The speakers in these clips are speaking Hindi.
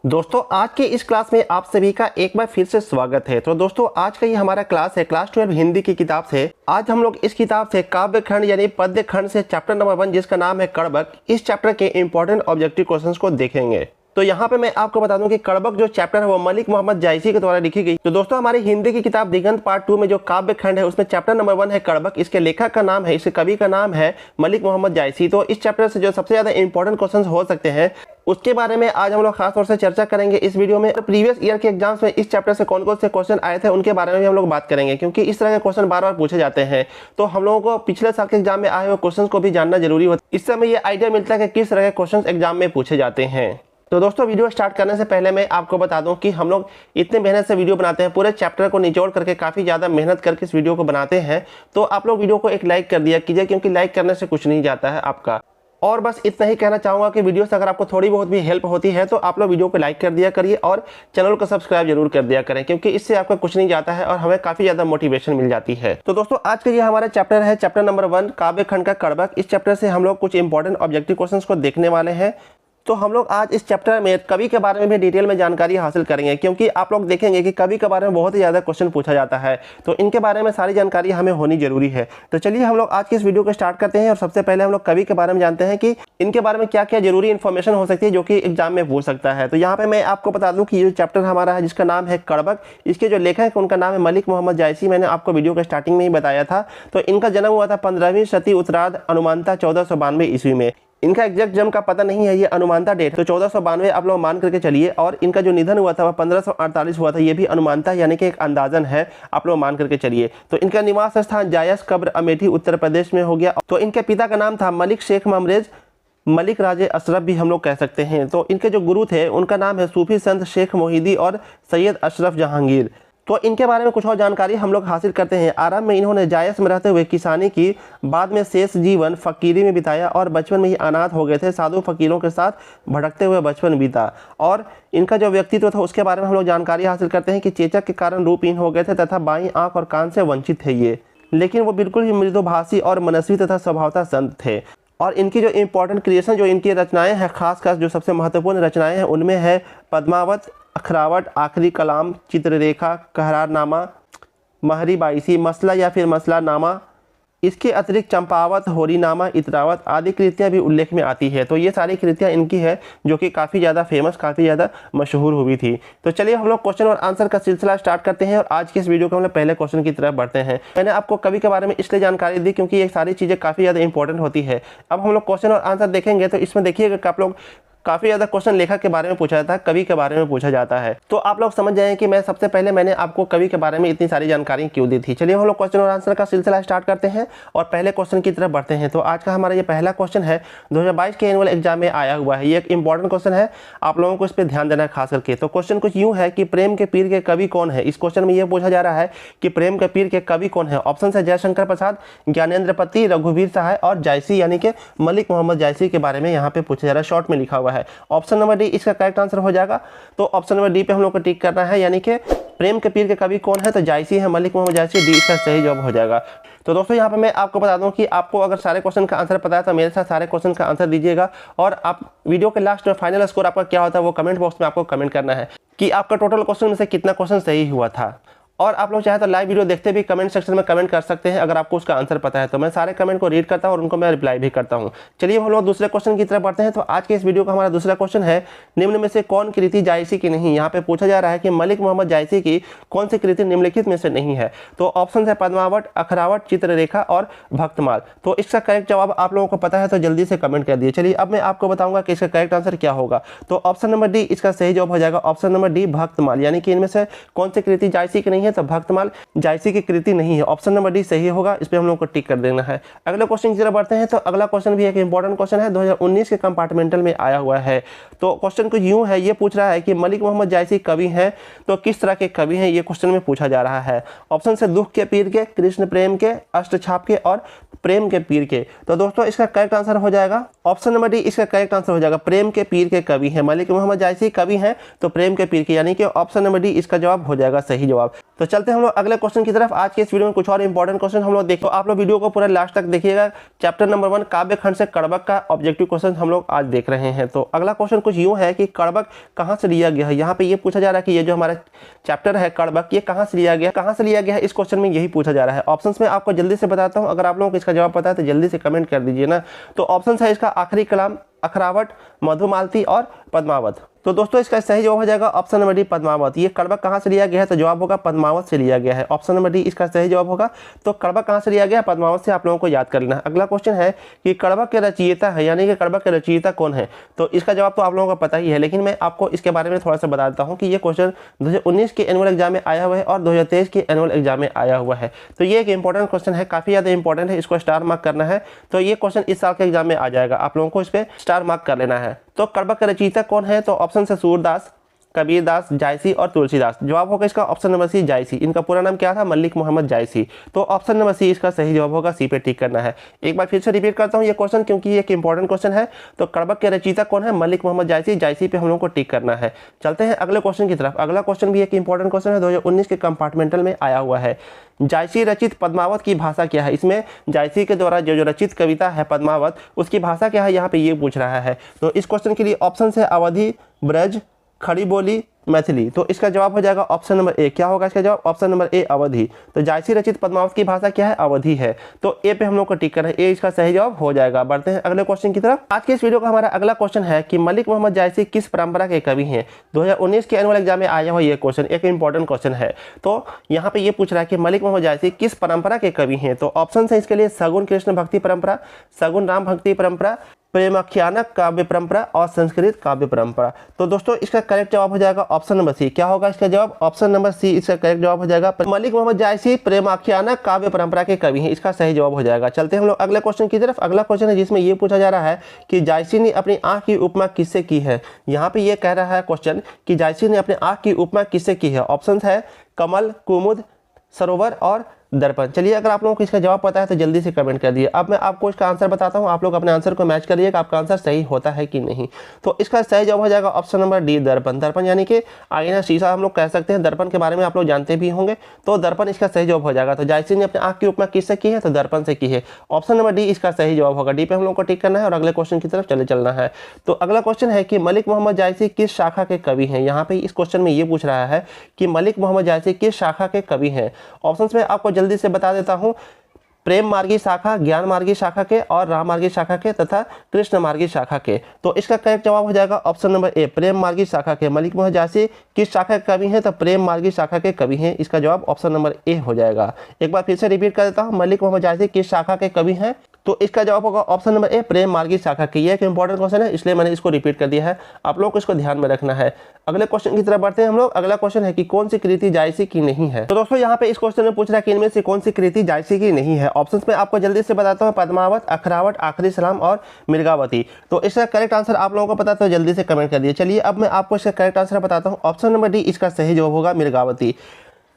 दोस्तों आज की इस क्लास में आप सभी का एक बार फिर से स्वागत है। तो दोस्तों आज का ये हमारा क्लास है क्लास 12 हिंदी की किताब से। आज हम लोग इस किताब से काव्य खंड यानी पद्य खंड से चैप्टर नंबर 1 जिसका नाम है कड़बक, इस चैप्टर के इंपॉर्टेंट ऑब्जेक्टिव क्वेश्चंस को देखेंगे। तो यहाँ पे मैं आपको बता दूं कि कड़बक जो चैप्टर है वो मलिक मोहम्मद जायसी के द्वारा लिखी गई। तो दोस्तों हमारी हिंदी की किताब दिगंत पार्ट 2 में जो काव्य खंड है उसमें चैप्टर नंबर 1 है कड़बक। इसके लेखक का नाम है, इसके कवि का नाम है मलिक मोहम्मद जायसी। तो इस चैप्टर से जो सबसे ज्यादा इंपॉर्टेंट क्वेश्चन हो सकते हैं उसके बारे में आज हम लोग खास तौर से चर्चा करेंगे इस वीडियो में। तो प्रीवियस ईयर के एग्जाम्स में इस चैप्टर से कौन कौन से क्वेश्चन आए थे उनके बारे में भी हम लोग बात करेंगे, क्योंकि इस तरह के क्वेश्चन बार बार पूछे जाते हैं। तो हम लोगों को पिछले साल के एग्जाम में आए हुए क्वेश्चन को भी जानना जरूरी होता है। इससे हमें ये आइडिया मिलता है कि किस तरह के क्वेश्चन एग्जाम में पूछे जाते हैं। तो दोस्तों वीडियो स्टार्ट करने से पहले मैं आपको बता दूं कि हम लोग इतने मेहनत से वीडियो बनाते हैं, पूरे चैप्टर को निचोड़ करके काफ़ी ज़्यादा मेहनत करके इस वीडियो को बनाते हैं। तो आप लोग वीडियो को एक लाइक कर दिया कीजिए, क्योंकि लाइक करने से कुछ नहीं जाता है आपका। और बस इतना ही कहना चाहूँगा कि वीडियो से अगर आपको थोड़ी बहुत भी हेल्प होती है तो आप लोग वीडियो को लाइक कर दिया करिए और चैनल को सब्सक्राइब जरूर कर दिया करें, क्योंकि इससे आपका कुछ नहीं जाता है और हमें काफ़ी ज़्यादा मोटिवेशन मिल जाती है। तो दोस्तों आज का ये हमारा चैप्टर है चैप्टर नंबर 1 काव्य खंड का कड़बक। इस चैप्टर से हम लोग कुछ इंपॉर्टेंट ऑब्जेक्टिव क्वेश्चन को देखने वाले हैं। तो हम लोग आज इस चैप्टर में कवि के बारे में भी डिटेल में जानकारी हासिल करेंगे, क्योंकि आप लोग देखेंगे कि कवि के बारे में बहुत ही ज़्यादा क्वेश्चन पूछा जाता है। तो इनके बारे में सारी जानकारी हमें होनी जरूरी है। तो चलिए हम लोग आज के इस वीडियो को स्टार्ट करते हैं और सबसे पहले हम लोग कवि के बारे में जानते हैं कि इनके बारे में क्या क्या जरूरी इन्फॉर्मेशन हो सकती है जो कि एग्जाम में पूछ सकता है। तो यहाँ पे मैं आपको बता दूँ कि ये चैप्टर हमारा है जिसका नाम है कड़बक। इसके जो लेखक है उनका नाम है मलिक मोहम्मद जायसी। मैंने आपको वीडियो के स्टार्टिंग में ही बताया था। तो इनका जन्म हुआ था 15वीं शती उत्तरार्ध अनुमानता 1492 ईस्वी में। इनका एग्जैक्ट जन्म का पता नहीं है, ये अनुमानता डेट। तो 1492 आप लोग मान करके चलिए। और इनका जो निधन हुआ था वह 1548 हुआ था, ये भी अनुमानता यानी कि एक अंदाजन है, आप लोग मान करके चलिए। तो इनका निवास स्थान जायस कब्र अमेठी उत्तर प्रदेश में हो गया। तो इनके पिता का नाम था मलिक शेख ममरेज, मलिक राजे अशरफ भी हम लोग कह सकते हैं। तो इनके जो गुरु थे उनका नाम है सूफी संत शेख मोहिदी और सैयद अशरफ जहांगीर। तो इनके बारे में कुछ और जानकारी हम लोग हासिल करते हैं। आरंभ में इन्होंने जायस में रहते हुए किसानी की, बाद में शेष जीवन फकीरी में बिताया और बचपन में ही अनाथ हो गए थे। साधु फकीरों के साथ भटकते हुए बचपन बीता। और इनका जो व्यक्तित्व था उसके बारे में हम लोग जानकारी हासिल करते हैं कि चेचक के कारण रूपहीन हो गए थे तथा बाईं आंख और कान से वंचित थे ये, लेकिन वो बिल्कुल ही मृदुभाषी और मनस्वी तथा स्वभावतः संत थे। और इनकी जो इंपॉर्टेंट क्रिएशन जो इनकी रचनाएं हैं, खासकर जो सबसे महत्वपूर्ण रचनाएं हैं उनमें है पद्मावत, अखरावट, आखिरी कलाम, चित्ररेखा, कहरारनामा, महरी बाईसी, मसला या फिर मसला नामा। इसके अतिरिक्त चंपावत, होरीनामा, इतरावत आदि कृतियाँ भी उल्लेख में आती है। तो ये सारी कृतियाँ इनकी है जो कि काफ़ी ज़्यादा फेमस, काफ़ी ज़्यादा मशहूर हुई थी। तो चलिए हम लोग क्वेश्चन और आंसर का सिलसिला स्टार्ट करते हैं और आज के इस वीडियो को हम लोग पहले क्वेश्चन की तरफ बढ़ते हैं। मैंने आपको कवि के बारे में इसलिए जानकारी दी क्योंकि ये सारी चीज़ें काफ़ी ज़्यादा इंपॉर्टेंट होती है। अब हम लोग क्वेश्चन और आंसर देखेंगे तो इसमें देखिएगा कि आप लोग काफ़ी ज़्यादा क्वेश्चन लेखक के बारे में पूछा जाता है, कवि के बारे में पूछा जाता है। तो आप लोग समझ जाएं कि मैं सबसे पहले मैंने आपको कवि के बारे में इतनी सारी जानकारी क्यों दी थी। चलिए हम लोग क्वेश्चन और आंसर का सिलसिला स्टार्ट करते हैं और पहले क्वेश्चन की तरफ बढ़ते हैं। तो आज का हमारा ये पहला क्वेश्चन है, 2022 के एनुअल एग्जाम में आया हुआ है। ये एक इंपॉर्टेंट क्वेश्चन है, आप लोगों को इस पर ध्यान देना है खास करके। तो क्वेश्चन कुछ यूँ है कि प्रेम के पीर के कवि कौन है। इस क्वेश्चन में ये पूछा जा रहा है कि प्रेम के पीर के कवि कौन है। ऑप्शन है जयशंकर प्रसाद, ज्ञानेंद्र पति, रघुवीर सहाय और जायसी यानी कि मलिक मोहम्मद जायसी के बारे में यहाँ पे पूछा जा रहा है। शॉर्ट में लिखा हुआ है। ऑप्शन नंबर डी इसका करेक्ट आंसर हो जाएगा। तो ऑप्शन नंबर डी पे हम लोग को टिक करना है, यानी कि प्रेम के पीर के कवि कौन है तो जायसी है, मलिक मोहम्मद जायसी। डी इसका सही जवाब हो जाएगा। तो दोस्तों यहाँ पे मैं आपको बता दूं कि आपको अगर सारे क्वेश्चन का आंसर पता है तो मेरे साथ सारे क्वेश्चन का आंसर दीजिएगा और आप वीडियो के लास्ट में फाइनल स्कोर आपका क्या होता है वो कमेंट बॉक्स में आपको कमेंट करना है कि आपका टोटल क्वेश्चन में से कितना क्वेश्चन सही हुआ था। और आप लोग चाहे तो लाइव वीडियो देखते भी कमेंट सेक्शन में कमेंट कर सकते हैं अगर आपको उसका आंसर पता है। तो मैं सारे कमेंट को रीड करता हूं और उनको मैं रिप्लाई भी करता हूं। चलिए हम लोग दूसरे क्वेश्चन की तरफ बढ़ते हैं। तो आज के इस वीडियो का हमारा दूसरा क्वेश्चन है, निम्न में से कौन कृति जायसी की नहीं। यहाँ पे पूछा जा रहा है कि मलिक मोहम्मद जायसी की कौन सी कृति निम्नलिखित में से नहीं है। तो ऑप्शन है पद्मावत, अखरावट, चित्ररेखा और भक्तमाल। तो इसका करेक्ट जवाब आप लोगों को पता है तो जल्दी से कमेंट कर दिए। चलिए अब मैं आपको बताऊंगा कि इसका करेक्ट आंसर क्या होगा। तो ऑप्शन नंबर डी इसका सही जवाब हो जाएगा। ऑप्शन नंबर डी भक्तमाल, यानी कि इनमें से कौन सी कृति जायसी की नहीं है तो भक्तमाल जायसी की कृति नहीं है। ऑप्शन नंबर डी सही होगा, इस पे हम लोग को टिक कर देना है। अगले क्वेश्चन की तरफ बढ़ते हैं। तो अगला क्वेश्चन भी एक इंपॉर्टेंट क्वेश्चन है, 2019 के कंपार्टमेंटल में आया हुआ है। तो क्वेश्चन कुछ यूं है, ये पूछ रहा है कि मलिक मोहम्मद जायसी कवि हैं तो किस तरह के कवि हैं, ये क्वेश्चन में पूछा जा रहा है। ऑप्शन से दुख के पीर के, कृष्ण प्रेम के, अष्टछाप के और प्रेम के पीर के। तो दोस्तों इसका करेक्ट आंसर हो जाएगा ऑप्शन नंबर डी, इसका करेक्ट आंसर हो जाएगा। प्रेम के पीर के कवि है, मलिक मोहम्मद जायसी कवि हैं तो प्रेम के पीर के, यानी कि ऑप्शन नंबर डी इसका जवाब हो जाएगा सही जवाब। तो चलते हैं हम लोग अगले क्वेश्चन की तरफ। आज के इस वीडियो में कुछ और इंपॉर्टेंट क्वेश्चन हम लोग देखो, आप लोग वीडियो को पूरा लास्ट तक देखिएगा। चैप्टर नंबर 1 काव्य खंड से कड़बक का ऑब्जेक्टिव क्वेश्चन हम लोग आज देख रहे हैं। तो अगला क्वेश्चन कुछ यूं है कि कड़बक कहां से लिया गया है। यहाँ पे ये पूछा जा रहा है कि ये जो हमारा चैप्टर है कड़बक, ये कहां से लिया गया, कहां से लिया गया है, इस क्वेश्चन में यही पूछा जा रहा है। ऑप्शंस में आपको जल्दी से बताता हूं, अगर आप लोगों को इसका जवाब पता है तो जल्दी से कमेंट कर दीजिए ना। तो ऑप्शन है इसका आखिरी कलाम, अखरावट, मधुमालती और पद्मावत। तो दोस्तों इसका सही जवाब हो जाएगा ऑप्शन नंबर डी, पद्मावत। ये कड़बक कहां से लिया गया है, तो जवाब होगा पद्मावत से लिया गया है। ऑप्शन नंबर डी इसका सही जवाब होगा। तो कड़बक कहां से लिया गया है, पद्मावत से, आप लोगों को याद कर लेना है। अगला क्वेश्चन है कि कड़बक के रचयिता है, यानी कि कड़बक के रचयिता कौन है। तो इसका जवाब तो आप लोगों को पता ही है, लेकिन मैं आपको इसके बारे में थोड़ा सा बता देता हूँ कि ये क्वेश्चन 2019 के एनुअल एग्जाम में आया हुआ है और 2023 के एनुअल एग्जाम में आया हुआ है। तो ये एक इंपॉर्टेंट क्वेश्चन है, काफी ज्यादा इंपॉर्टेंट है, इसको स्टार मार्क करना है। तो ये क्वेश्चन इस साल के एग्जाम में आ जाएगा, आप लोगों को इस पे स्टार मार्क कर लेना है। तो कड़बक का रचयिता कौन है, तो ऑप्शन है सूरदास, कबीरदास, जायसी और तुलसीदास। जवाब होगा इसका ऑप्शन नंबर सी, जायसी। इनका पूरा नाम क्या था, मलिक मोहम्मद जायसी। तो ऑप्शन नंबर सी इसका सही जवाब होगा, सी पे टिक करना है। एक बार फिर से रिपीट करता हूं ये क्वेश्चन, क्योंकि ये एक इंपॉर्टेंट क्वेश्चन है। तो कड़बक के रचयिता कौन है, मलिक मोहम्मद जायसी। जायसी पे हम लोग को टिक करना है। चलते हैं अगले क्वेश्चन की तरफ। अगला क्वेश्चन भी एक इंपॉर्टेंट क्वेश्चन है, 2019 के कंपार्टमेंटल में आया हुआ है। जायसी रचित पद्मावत की भाषा क्या है। इसमें जायसी के द्वारा जो रचित कविता है पद्मावत, उसकी भाषा क्या है, यहाँ पे ये पूछ रहा है। तो इस क्वेश्चन के लिए ऑप्शन है अवधी, ब्रज, खड़ी बोली, मैथिली। तो इसका जवाब हो जाएगा ऑप्शन नंबर ए। क्या होगा इसका जवाब, ऑप्शन नंबर ए, अवधी। तो जायसी रचित पद्मावत की भाषा क्या है, अवधी है। तो ए पे हम लोग को टिक करना है, ए इसका सही जवाब हो जाएगा। बढ़ते हैं अगले क्वेश्चन की तरफ। आज के इस वीडियो का हमारा अगला क्वेश्चन है कि मलिक मोहम्मद जायसी किस परंपरा के कवि हैं। 2019 के एनुअल एग्जाम में आया हुआ ये क्वेश्चन एक इंपॉर्टेंट क्वेश्चन है। तो यहाँ पे ये पूछ रहा है कि मलिक मोहम्मद जायसी किस परंपरा के कवि हैं। तो ऑप्शन है इसके लिए सगुन कृष्ण भक्ति परंपरा, सगुन राम भक्ति परंपरा, प्रेमाख्यानक काव्य परंपरा और संस्कृत काव्य परंपरा। तो दोस्तों इसका करेक्ट जवाब हो जाएगा ऑप्शन नंबर सी। क्या होगा इसका जवाब, ऑप्शन नंबर सी इसका करेक्ट जवाब हो जाएगा। मलिक मोहम्मद जायसी प्रेमाख्यानक काव्य परंपरा के कवि हैं, इसका सही जवाब हो जाएगा। चलते हैं हम लोग अगले क्वेश्चन की तरफ। अगला क्वेश्चन है जिसमें ये पूछा जा रहा है कि जायसी ने अपनी आंख की उपमा किससे की है। यहाँ पे ये कह रहा है क्वेश्चन कि जायसी ने अपने आंख की उपमा किससे की है। ऑप्शन है कमल, कुमुद, सरोवर और दर्पण। चलिए अगर आप लोगों को इसका जवाब पता है तो जल्दी से कमेंट कर दिए। अब मैं आपको इसका आंसर बताता हूं, आप लोग अपने आंसर को मैच करिए कि आपका आंसर सही होता है कि नहीं। तो इसका सही जवाब हो जाएगा ऑप्शन नंबर डी, दर्पण। दर्पण यानी कि आईना, शीशा हम लोग कह सकते हैं। दर्पण के बारे में आप लोग जानते भी होंगे, तो दर्पण इसका सही जवाब हो जाएगा। तो जायसी ने अपने आंख की उपमा किससे की है, तो दर्पण से की है। ऑप्शन नंबर डी इसका सही जवाब होगा। डी पे हम लोग को टिक करना है और अगले क्वेश्चन की तरफ चले चलना है। तो अगला क्वेश्चन है कि मलिक मोहम्मद जायसी किस शाखा के कवि हैं। यहाँ पे इस क्वेश्चन में ये पूछ रहा है कि मलिक मोहम्मद जायसी किस शाखा के कवि हैं। ऑप्शन में आपको जल्दी से बता देता हूं, प्रेम मार्गी शाखा, ज्ञान मार्गी शाखा के और राम मार्गी शाखा के तथा कृष्ण मार्गी शाखा के। तो इसका करेक्ट जवाब हो जाएगा ऑप्शन नंबर ए, प्रेम मार्गी शाखा के। मलिक मोहम्मद जायसी किस शाखा के कवि हैं, तो प्रेम मार्गी शाखा के कवि हैं। इसका जवाब ऑप्शन नंबर ए हो जाएगा। एक बार फिर से रिपीट कर देता हूं, मलिक मोहम्मद जायसी किस शाखा के कवि हैं, तो इसका जवाब होगा ऑप्शन नंबर ए, प्रेम मार्गी शाखा की। ये एक इंपॉर्टेंट क्वेश्चन है, इसलिए मैंने इसको रिपीट कर दिया है, आप लोगों को इसको ध्यान में रखना है। अगले क्वेश्चन की तरफ बढ़ते हैं हम लोग। अगला क्वेश्चन है कि कौन सी कृति जायसी की नहीं है। तो दोस्तों यहाँ पे इस क्वेश्चन में पूछ रहा है कि इनमें से कौन सी कृति जायसी की नहीं है। ऑप्शंस में आपको जल्दी से बताता हूँ, पद्मावत, अखरावट, आखिरी सलाम और मृगावती। तो इसका करेक्ट आंसर आप लोगों को पता तो जल्दी से कमेंट कर दिए। चलिए अब मैं आपको इसका करेक्ट आंसर बताता हूँ। ऑप्शन नंबर डी इसका सही जवाब होगा, मृगावती।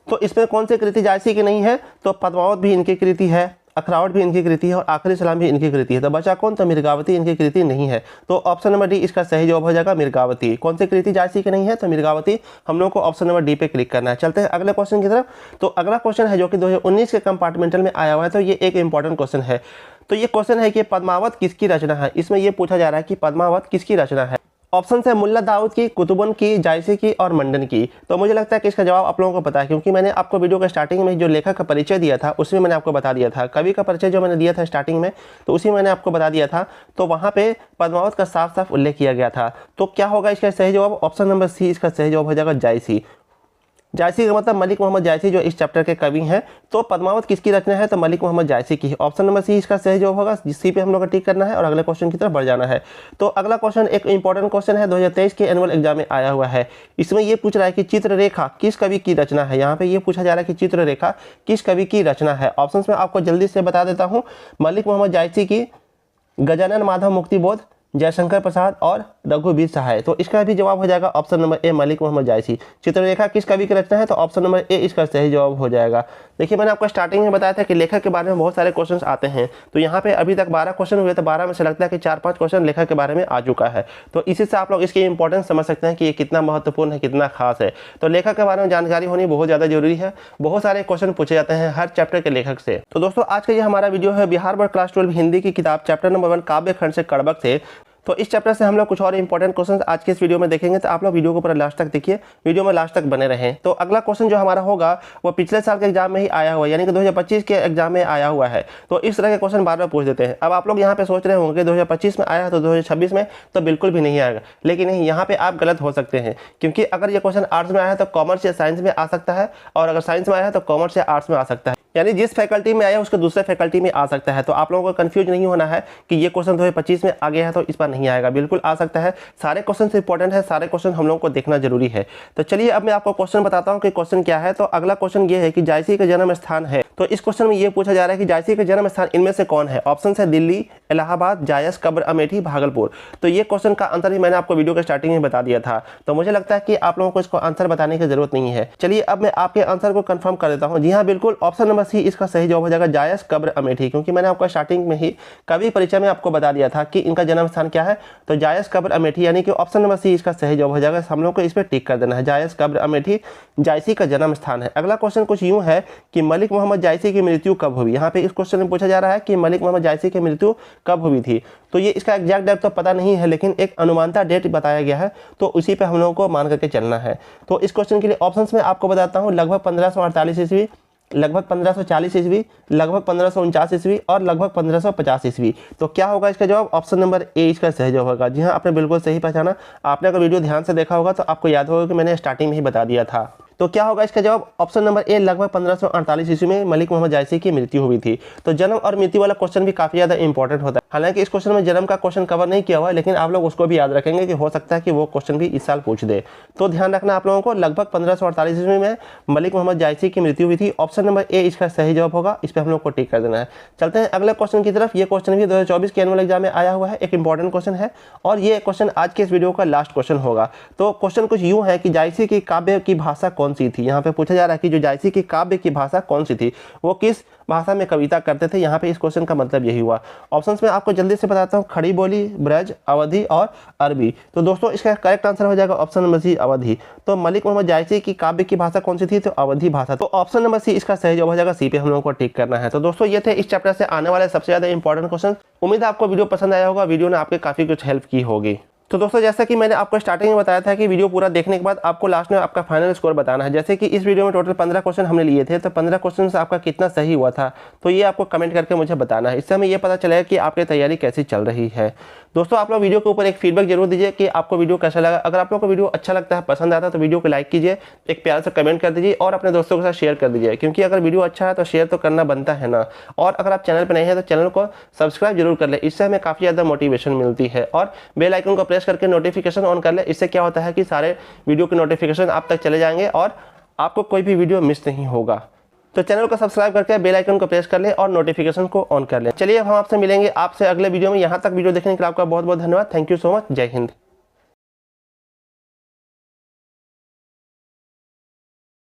तो इसमें कौन सी कृति जायसी की नहीं है, तो पद्मावत भी इनकी कृति है, अखरावट भी इनकी कृति है और आखिरी सलाम भी इनकी कृति है। तो बचा कौन, तो मृगावती इनकी कृति नहीं है। तो ऑप्शन नंबर डी इसका सही जवाब हो जाएगा, मृगावती। कौन सी कृति जायसी की नहीं है, तो मृगावती। हम लोग को ऑप्शन नंबर डी पे क्लिक करना है। चलते हैं अगले क्वेश्चन की तरफ। तो अगला क्वेश्चन है जो कि 2019 के कंपार्टमेंटल में आया हुआ है। तो ये एक इंपॉर्टेंट क्वेश्चन है। तो ये क्वेश्चन है कि पद्मावत किसकी रचना है। इसमें यह पूछा जा रहा है कि पद्मावत किसकी रचना है। ऑप्शन है मुल्ला दाऊद की, कुतुबन की, जायसी की और मंडन की। तो मुझे लगता है कि इसका जवाब आप लोगों को पता है, क्योंकि मैंने आपको वीडियो के स्टार्टिंग में जो लेखक का परिचय दिया था उसमें मैंने आपको बता दिया था। कवि का परिचय जो मैंने दिया था स्टार्टिंग में, तो उसी मैंने आपको बता दिया था। तो वहाँ पे पद्मावत का साफ साफ उल्लेख किया गया था। तो क्या होगा इसका सही जवाब, ऑप्शन नंबर सी इसका सही जवाब हो जाएगा, जायसी। जायसी का मतलब मलिक मोहम्मद जायसी जो इस चैप्टर के कवि हैं। तो पद्मावत किसकी रचना है, तो मलिक मोहम्मद जायसी की। ऑप्शन नंबर सी इसका सही जवाब होगा। सी पे हम लोग को टिक करना है और अगले क्वेश्चन की तरफ बढ़ जाना है। तो अगला क्वेश्चन एक इंपॉर्टेंट क्वेश्चन है, 2023 के एनुअल एग्जाम में आया हुआ है। इसमें यह पूछ रहा है कि चित्ररेखा किस कवि की रचना है। यहाँ पे ये पूछा जा रहा है कि चित्ररेखा किस कवि की रचना है। ऑप्शन में आपको जल्दी से बता देता हूँ, मलिक मोहम्मद जायसी की, गजानन माधव मुक्तिबोध, जयशंकर प्रसाद और रघुवीर सहाय। तो इसका भी जवाब हो जाएगा option number A Malik Mohammad Jayasi. Chitralekha किस कवि की रचना है? तो ऑप्शन नंबर ए इसका सही जवाब हो जाएगा। देखिए मैंने आपको स्टार्टिंग में बताया था कि लेखक के बारे में बहुत सारे क्वेश्चन आते हैं, तो यहाँ पे अभी तक 12 क्वेश्चन हुए, तो 12 में से लगता है कि 4-5 क्वेश्चन लेखक के बारे में आ चुका है। तो इसी से आप लोग इसकी इंपॉर्टेंस समझ सकते हैं कि ये कितना महत्वपूर्ण है, कितना खास है। तो लेखक के बारे में जानकारी होनी बहुत ज़्यादा जरूरी है। बहुत सारे क्वेश्चन पूछे जाते हैं हर चैप्टर के लेखक से। तो दोस्तों आज का ये हमारा वीडियो है बिहार बोर्ड क्लास 12 हिंदी की किताब चैप्टर नंबर 1 काव्य खंड से कड़बक से। तो इस चैप्टर से हम लोग कुछ और इंपॉर्टेंट क्वेश्चन आज के इस वीडियो में देखेंगे, तो आप लोग वीडियो को पूरा लास्ट तक देखिए, वीडियो में लास्ट तक बने रहें। तो अगला क्वेश्चन जो हमारा होगा वो पिछले साल के एग्जाम में ही आया हुआ है, यानी कि 2025 के एग्जाम में आया हुआ है। तो इस तरह के क्वेश्चन बार बार पूछ देते हैं। अब आप लोग यहाँ पे सोच रहे होंगे 2025 में आया है तो 2026 में तो बिल्कुल भी नहीं आएगा, लेकिन नहीं, यहाँ पे आप गलत हो सकते हैं, क्योंकि अगर ये क्वेश्चन आर्ट्स में आया है तो कॉमर्स या साइंस में आ सकता है, और अगर साइंस में आया है तो कॉमर्स या आर्ट्स में आ सकता है, यानी जिस फैकल्टी में आया उसके दूसरे फैकल्टी में आ सकता है। तो आप लोगों को कंफ्यूज नहीं होना है कि ये क्वेश्चन 2025 में आ गया है तो इस बार नहीं आएगा, बिल्कुल आ सकता है। सारे क्वेश्चन इंपॉर्टेंट है, सारे क्वेश्चन हम लोगों को देखना जरूरी है। तो चलिए अब मैं आपको क्वेश्चन बताता हूँ कि क्वेश्चन क्या है। तो अगला क्वेश्चन ये है कि जायसी का जन्म स्थान है। तो इस क्वेश्चन में ये पूछा जा रहा है कि जायसी का जन्म स्थान इनमें से कौन है? ऑप्शन है दिल्ली, इलाहाबाद, जायस, कब्र, अमेठी, भागलपुर। तो ये क्वेश्चन का आंसर भी मैंने आपको वीडियो के स्टार्टिंग में बता दिया था, तो मुझे लगता है कि आप लोगों को इसको आंसर बताने की जरूरत नहीं है। चलिए अब मैं आपके आंसर को कंफर्म कर देता हूँ। जी हाँ, बिल्कुल ऑप्शन नंबर सी इसका सही जवाब हो जाएगा, जायस, कब्र, अमेठी, क्योंकि मैंने आपको स्टार्टिंग में ही कवि परिचय में आपको बता दिया था कि इनका जन्म स्थान क्या है। तो जायस, कब्र, अमेठी, यानी कि ऑप्शन नंबर सी इसका सही जवाब हो जाएगा। हम लोग को इस पर टिक कर देना है, जायस, कब्र, अमेठी जायसी का जन्म स्थान है। अगला क्वेश्चन कुछ यूं है कि मलिक मोहम्मद जायसी की मृत्यु कब हुई? यहाँ पे इस क्वेश्चन में पूछा जा रहा है कि मलिक मोहम्मद जायसी की मृत्यु कब हुई थी। तो ये इसका एग्जैक्ट डेट तो पता नहीं है, लेकिन एक अनुमानता डेट बताया गया है, तो उसी पे हम लोगों को मान करके चलना है। तो इस क्वेश्चन के लिए ऑप्शंस में आपको बताता हूँ, लगभग 1548 ईस्वी, लगभग 1540 ईस्वी, लगभग 1549 ईस्वी और लगभग 1550 ईस्वी। तो क्या होगा इसका जवाब? ऑप्शन नंबर ए इसका सही जवाब होगा। जी हाँ, आपने बिल्कुल सही पहचाना। आपने अगर वीडियो ध्यान से देखा होगा तो आपको याद होगा कि मैंने स्टार्टिंग में ही बता दिया था। तो क्या होगा इसका जवाब? ऑप्शन नंबर ए, लगभग 1548 ईस्वी में मलिक मोहम्मद जायसी की मृत्यु हुई थी। तो जन्म और मृत्यु वाला क्वेश्चन भी काफी ज्यादा इंपॉर्टेंट होता है। हालांकि इस क्वेश्चन में जन्म का क्वेश्चन कवर नहीं किया हुआ है, लेकिन आप लोग उसको भी याद रखेंगे कि हो सकता है कि वो क्वेश्चन भी इस साल पूछ दे। तो ध्यान रखना आप लोगों को, लगभग 1548 ईस्वी में मलिक मोहम्मद जायसी की मृत्यु हुई थी। ऑप्शन नंबर ए इसका सही जवाब होगा, इस पर हम लोग को टिक कर देना है। चलते हैं अगले क्वेश्चन की तरफ। ये क्वेश्चन भी 2024 के एनुअल एग्जाम में आया हुआ है, एक इंपॉर्टेंट क्वेश्चन है, और ये क्वेश्चन आज के इस वीडियो का लास्ट क्वेश्चन होगा। तो क्वेश्चन कुछ यूं है कि जायसी की काव्य की भाषा कौन सी थी? यहाँ पे पूछा जा रहा है कि जो जायसी की काव्य की भाषा कौन सी थी, वो किस भाषा में कविता करते थे। यहाँ पे इस क्वेश्चन का मतलब यही हुआ। ऑप्शंस में आपको जल्दी से बताता हूँ, खड़ी बोली, ब्रज, अवधी और अरबी। तो दोस्तों इसका करेक्ट आंसर हो जाएगा ऑप्शन नंबर सी, अवधी। तो मलिक मोहम्मद जायसी की काव्य की भाषा कौन सी थी? तो अवधी भाषा। तो ऑप्शन नंबर सी इसका सही जवाब हो जाएगा, सी पे हम लोगों को टिक करना है। तो दोस्तों ये थे इस चैप्टर से आने वाले सबसे ज्यादा इंपॉर्टेंट क्वेश्चन। उम्मीद है आपको वीडियो पसंद आया होगा, वीडियो ने आपके काफी कुछ हेल्प की होगी। तो दोस्तों जैसा कि मैंने आपको स्टार्टिंग में बताया था कि वीडियो पूरा देखने के बाद आपको लास्ट में आपका फाइनल स्कोर बताना है। जैसे कि इस वीडियो में टोटल 15 क्वेश्चन हमने लिए थे, तो 15 क्वेश्चन से आपका कितना सही हुआ था, तो ये आपको कमेंट करके मुझे बताना है। इससे हमें ये पता चलेगा कि आपकी तैयारी कैसी चल रही है। दोस्तों आप लोग वीडियो के ऊपर एक फीडबैक जरूर दीजिए कि आपको वीडियो कैसा लगा। अगर आप लोग को वीडियो अच्छा लगता है, पसंद आता है, तो वीडियो को लाइक कीजिए, एक प्यार से कमेंट कर दीजिए और अपने दोस्तों के साथ शेयर कर दीजिए, क्योंकि अगर वीडियो अच्छा है तो शेयर तो करना बनता है ना। और अगर आप चैनल पर नहीं है तो चैनल को सब्सक्राइब जरूर कर ले, इससे हमें काफ़ी ज़्यादा मोटिवेशन मिलती है। और बेल आइकन को प्रेस करके नोटिफिकेशन ऑन कर ले, इससे क्या होता है कि सारे वीडियो के नोटिफिकेशन आप तक चले जाएंगे और आपको कोई भी वीडियो मिस नहीं होगा। तो चैनल को सब्सक्राइब करके बेल आइकन को प्रेस कर लें और नोटिफिकेशन को ऑन कर लें। चलिए अब हम आपसे मिलेंगे आपसे अगले वीडियो में। यहाँ तक वीडियो देखने के लिए आपका बहुत बहुत धन्यवाद। Thank you so much. जय हिंद।